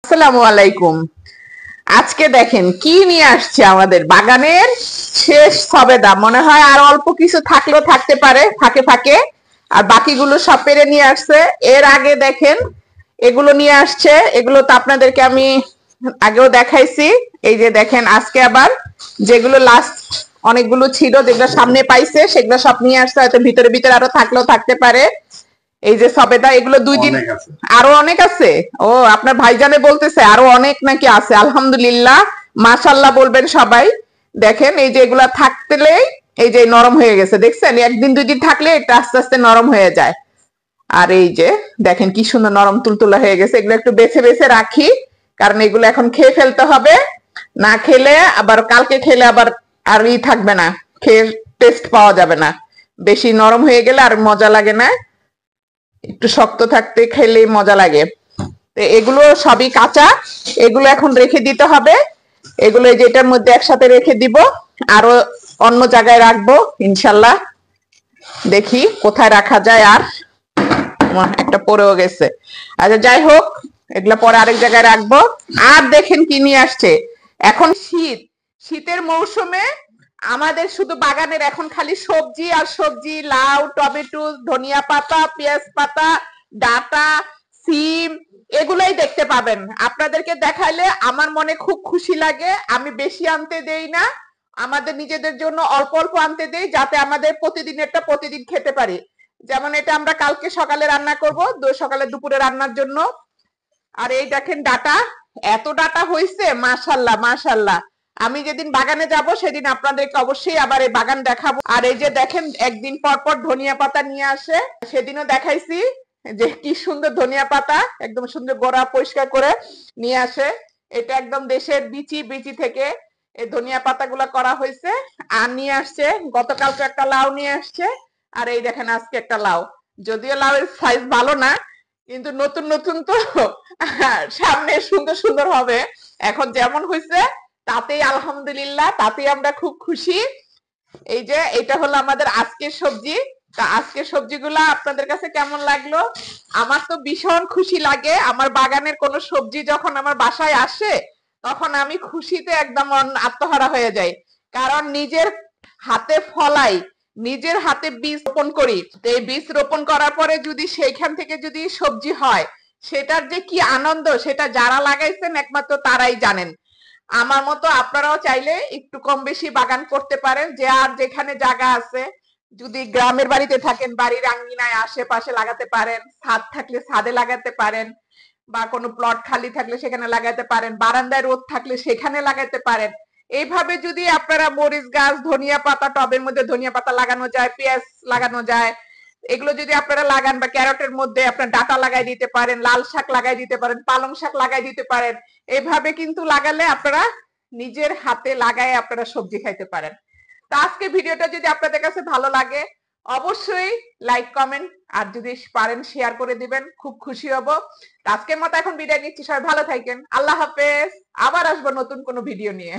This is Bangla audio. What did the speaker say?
আসসালামু আলাইকুম। আজকে দেখেন কি নিয়ে আসছে আমাদের বাগানের শেষ সবেদা। মনে হয় আর অল্প কিছু থাকলেও থাকতে পারে ফাঁকে ফাঁকে, আর বাকিগুলো সব পেরে নিয়ে আসছে। এর আগে দেখেন এগুলো নিয়ে আসছে, এগুলো তো আপনাদেরকে আমি আগেও দেখাইছি। এই যে দেখেন আজকে আবার যেগুলো লাস্ট অনেকগুলো ছিল, যেগুলো সামনে পাইছে সেগুলো সব নিয়ে আসছে। হয়তো ভিতরে ভিতরে আরো থাকলেও থাকতে পারে। এই যে সবেদা, এগুলো 2 দিন আরো অনেক আছে। ও, আপনার ভাইজানে বলতেছে আরো অনেক নাকি আছে। আলহামদুলিল্লাহ, মাশাআল্লাহ বলবেন সবাই। দেখেন এই যে এগুলা থাকতেলেই এই যে নরম হয়ে গেছে, দেখছেন? 1 দিন 2 দিন থাকলে এটা আস্তে আস্তে নরম হয়ে যায়। আর এই যে দেখেন কি সুন্দর নরম তুলতুলা হয়ে গেছে। এগুলো একটু বেছে বেছে রাখি, কারণ এগুলো এখন খেয়ে ফেলতে হবে। না খেলে আবার কালকে খেলে আবার আর থাকবে না, খেয়ে টেস্ট পাওয়া যাবে না। বেশি নরম হয়ে গেলে আর মজা লাগে না, একটু শক্ত থাকতে খেলে মজা লাগে। তো এগুলো সবই কাঁচা, এগুলো এখন রেখে দিতে হবে। এগুলো যেটার মধ্যে একসাথে রেখে দিব, আরো অন্য জায়গায় রাখবো ইনশাল্লাহ। দেখি কোথায় রাখা যায়। আর একটা পড়েও গেছে। আচ্ছা যাই হোক, এগুলা পরে আরেক জায়গায় রাখবো। আর দেখেন কি নিয়ে আসছে। এখন শীত, শীতের মৌসুমে আমাদের শুধু বাগানের এখন খালি সবজি আর সবজি। লাউ, টমেটো, ধনিয়া পাতা, পেঁয়াজ পাতা, ডাটা, সিম, এগুলাই দেখতে পাবেন। আপনাদেরকে দেখাইলে আমার মনে খুব খুশি লাগে। আমি বেশি আনতে দেই না, আমাদের নিজেদের জন্য অল্প অল্প আনতে দেই, যাতে আমাদের প্রতিদিনেরটা প্রতিদিন খেতে পারি। যেমন এটা আমরা কালকে সকালে রান্না করব, সকালে দুপুরে রান্নার জন্য। আর এই দেখেন ডাটা, এত ডাটা হয়েছে, মাশাল্লাহ মাশাল্লাহ। আমি যেদিন বাগানে যাব সেদিন আপনাদেরকে অবশ্যই আবার এই বাগান দেখাবো। আর এই যে দেখেন একদিন পর পর ধনিয়া পাতা নিয়ে আসে, সেদিনও দেখাইছি যে কি সুন্দর ধনিয়া পাতা, একদম সুন্দর গোড়া পরিষ্কার করে নিয়ে আসে। এটা একদম দেশের বিচি বিচি থেকে এই ধনিয়া পাতাগুলা করা হয়েছে। আর নিয়ে আসছে গতকালকে একটা লাউ নিয়ে আসছে। আর এই দেখেন আজকে একটা লাউ। যদিও লাউ এর সাইজ ভালো না, কিন্তু নতুন নতুন তো সামনে সুন্দর সুন্দর হবে। এখন যেমন হয়েছে তাতেই আলহামদুলিল্লাহ, তাতেই আমরা খুব খুশি। এই যে এটা হলো আমাদের আজকের সবজি। তা আজকের সবজিগুলা আপনাদের কাছে কেমন লাগলো? আমার তো ভীষণ খুশি লাগে। আমার বাগানের কোন সবজি যখন আমার বাসায় আসে, তখন আমি খুশিতে একদম আত্মহারা হয়ে যাই। কারণ নিজের হাতে ফলাই, নিজের হাতে বীজ রোপণ করি। তো এই বীজ রোপণ করার পরে যদি সেইখান থেকে যদি সবজি হয়, সেটার যে কি আনন্দ, সেটা যারা লাগাইছেন একমাত্র তারাই জানেন। আমার মতো আপনারাও চাইলে একটু কম বেশি বাগান করতে পারেন। যে আর যেখানে জায়গা আছে, যদি গ্রামের বাড়িতে থাকেন বাড়ির আঙ্গিনায় আশেপাশে লাগাতে পারেন, ছাদ থাকলে ছাদে লাগাতে পারেন, বা কোনো প্লট খালি থাকলে সেখানে লাগাতে পারেন, বারান্দায় রোদ থাকলে সেখানে লাগাতে পারেন। এইভাবে যদি আপনারা মরিচ গাছ, ধনিয়া পাতা, টবের মধ্যে ধনিয়া পাতা লাগানো যায়, পেঁয়াজ লাগানো যায়, এগুলো যদি আপনারা লাগান, বা ক্যারটের মধ্যে আপনার ডাটা লাগাই দিতে পারেন, লাল শাক লাগাই দিতে পারেন, পালং শাক লাগাই দিতে পারেন। এইভাবে কিন্তু লাগালে আপনারা নিজের হাতে লাগায় আপনারা সবজি খাইতে পারেন। তো আজকে ভিডিওটা যদি আপনাদের কাছে ভালো লাগে, অবশ্যই লাইক কমেন্ট আর যদি পারেন শেয়ার করে দিবেন, খুব খুশি হব। আজকের মতো এখন বিদায় নিচ্ছি, সবাই ভালো থাকেন, আল্লাহ হাফেজ। আবার আসবো নতুন কোনো ভিডিও নিয়ে।